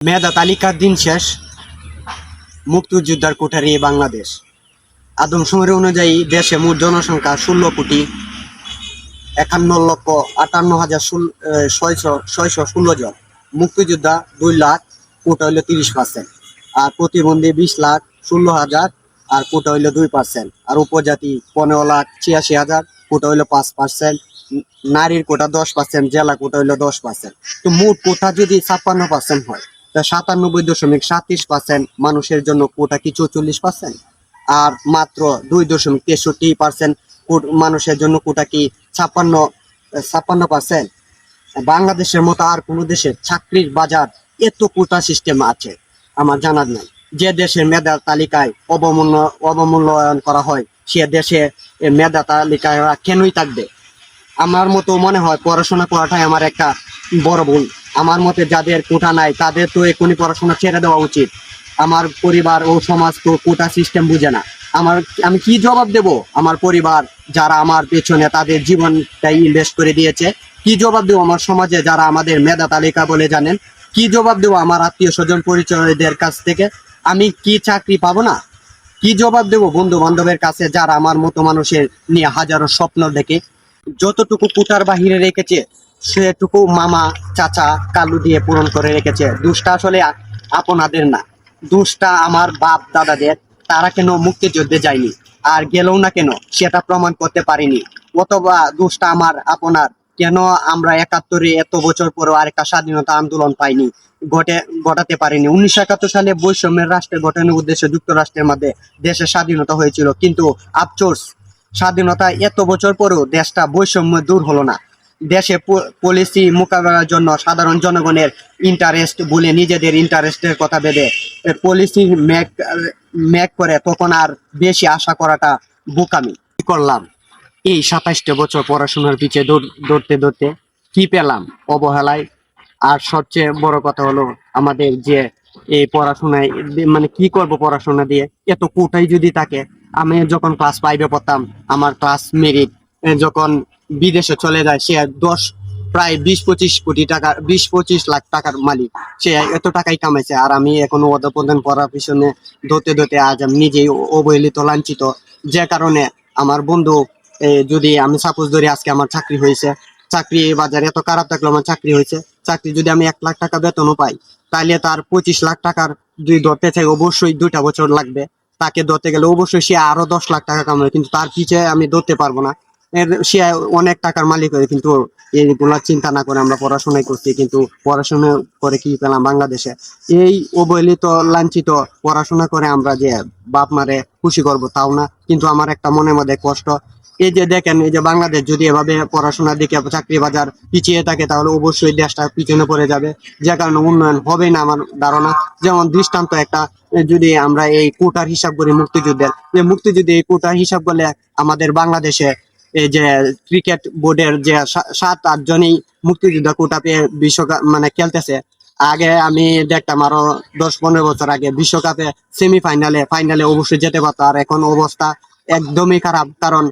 মেধা তালিকার দিন শেষ, মুক্তিযোদ্ধার কোঠারি বাংলাদেশ। আদমশুমারি অনুযায়ী দেশে মোট জনসংখ্যা 16,51,58,616 জন। মুক্তিযোদ্ধা 2 লাখ, কোটা হইল 30%। আর প্রতিবন্ধী 20,16,000, আর কোটা হইল 2%। আর উপজাতি 15,86,000, কোটা হইল 5%। নারীর কোটা 10%, জেলা কোটা হইল 10%। তো মোট কোটা যদি 56% হয়, তা 97.37% মানুষের জন্য কোটা কি 44%? আর মাত্র 2.63% মানুষের জন্য কোটা কি 56%? বাংলাদেশের মতো আর কোনো দেশের চাকরির বাজার এত কোটা সিস্টেম আছে আমার জানার নাই। যে দেশের মেধা তালিকায় অবমূল্যায়ন করা হয়, সে দেশে মেধা তালিকায় কেনই থাকবে? আমার মতো মনে হয় পড়াশোনা করাটাই আমার একটা বড় ভুল। আমার মতে যাদের কোটা নাই তাদের তো এখনই পড়াশোনা ছেড়ে দেওয়া উচিত। আমার পরিবার ও সমাজ তো কোটা সিস্টেম বুঝে না। আমি কি জবাব দেব আমার পরিবার যারা আমার পেছনে তাদের জীবনটাই ইনভেস্ট করে দিয়েছে? কি জবাব দেবো আমার সমাজে যারা আমাদের মেধা তালিকা বলে জানেন? কি জবাব দেবো আমার আত্মীয় স্বজন পরিচয়দের কাছ থেকে? আমি কি চাকরি পাবো না? কি জবাব দেবো বন্ধু বান্ধবের কাছে যারা আমার মতো মানুষের নিয়ে হাজারো স্বপ্ন দেখে? যতটুকু কোটার বাহিরে রেখেছে সেটুকু মামা চাচা কালু দিয়ে পূরণ করে রেখেছে। দোষটা আসলে আপনাদের না, দোষটা আমার বাপ দাদাদের। তারা কেন মুক্তিযুদ্ধে যায়নি, আর গেলেও না কেন সেটা প্রমাণ করতে পারিনি। অথবা দোষটা আমার আপনার, কেন আমরা 71-এ এত বছর পরেও আরেকটা স্বাধীনতা আন্দোলন পাইনি, ঘটাতে পারিনি। 1971 সালে বৈষম্যের রাষ্ট্রের গঠনের উদ্দেশ্যে যুক্তরাষ্ট্রের মধ্যে দেশের স্বাধীনতা হয়েছিল, কিন্তু আফসোস স্বাধীনতা এত বছর পরেও দেশটা বৈষম্য দূর হলো না। দেশে পলিসি মোকাবেলার জন্য সাধারণ জনগণের ইন্টারেস্ট বলে নিজেদের ইন্টারেস্টের কথা ভেবে পলিসি মেক করে তখন আর বেশি আশা করাটা বোকামি। কি করলাম? এই 27টা বছর পড়াশোনার পিছিয়ে দৌড়তে দৌড়তে কি পেলাম? অবহেলায়। আর সবচেয়ে বড় কথা হলো আমাদের যে এই পড়াশোনায় মানে কি করব পড়াশোনা দিয়ে? এত কোটাই যদি থাকে। আমি যখন ক্লাস 5-এ পড়তাম, আমার ক্লাস মেরিট যখন বিদেশে চলে যায়, সে প্রায় 20-25 কোটি টাকা, 20-25 লাখ টাকার মালিক। সে এত টাকাই কামাইছে, আর আমি এখনো অধপতন পড়ার পিছনে ধরতে ধরতে আজ আমি নিজেই অবহেলিত, লাঞ্ছিত। যে কারণে আমার বন্ধু, যদি আমি সাপোজ ধরি আজকে আমার চাকরি হয়েছে, চাকরি বাজার এত খারাপ থাকলে আমার চাকরি হয়েছে, চাকরি যদি আমি 1 লাখ টাকা বেতনও পাই, তাহলে তার 25 লাখ টাকার যদি ধরতে চাই অবশ্যই 2টা বছর লাগবে। তাকে ধরতে গেলে অবশ্যই সে আরো 10 লাখ টাকা কামাবে, কিন্তু তার পিছিয়ে আমি ধরতে পারবো না। সে অনেক টাকার মালিক হয়ে, কিন্তু এইগুলা চিন্তা না করে আমরা পড়াশোনাই করছি। কিন্তু পড়াশোনা করে কি পেলাম বাংলাদেশে? এই অবহেলিত লাঞ্ছিত পড়াশোনা করে আমরা যে বাপ মারে খুশি করব তাও না। কিন্তু আমার একটা মনের মধ্যে কষ্ট, এই যে দেখেন, এই যে বাংলাদেশ যদি এভাবে পড়াশোনার দিকে চাকরি বাজার পিছিয়ে থাকে, তাহলে অবশ্যই দেশটা পিছনে পড়ে যাবে, যে কারণে উন্নয়ন হবে না আমার ধারণা। যেমন দৃষ্টান্ত একটা, যদি আমরা এই কোটার হিসাব করি মুক্তিযুদ্ধের, যে মুক্তিযুদ্ধে এই কোটার হিসাব করলে আমাদের বাংলাদেশে এই যে ক্রিকেট বোর্ডের যে 7-8 জনই মুক্তিযোদ্ধা কোটা পেয়ে বিশ্বকাপ মানে খেলতেছে। আগে আমি দেখতাম আরো 10-15 বছর আগে বিশ্বকাপে ফাইনালে অবশ্যই যেতে পারতো। আর এখন অবস্থা একদমই খারাপ, কারণ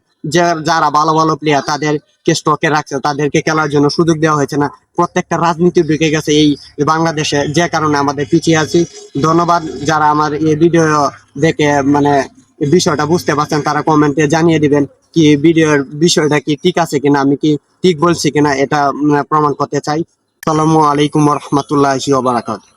যারা ভালো ভালো প্লেয়ার তাদেরকে স্টকে রাখছে, তাদেরকে খেলার জন্য সুযোগ দেওয়া হয়েছে না। প্রত্যেকটা রাজনীতি ঢুকে গেছে এই বাংলাদেশে, যে কারণে আমাদের পিছিয়ে আছি। ধন্যবাদ যারা আমার এই ভিডিও দেখে মানে বিষয়টা বুঝতে পারছেন, তারা কমেন্টে জানিয়ে দিবেন কি ভিডিওর বিষয়টা কি ঠিক আছে কিনা, আমি কি ঠিক বলছি কিনা, এটা প্রমাণ করতে চাই। আসসালামু আলাইকুম ওয়া রাহমাতুল্লাহি ওয়া বারাকাতুহু।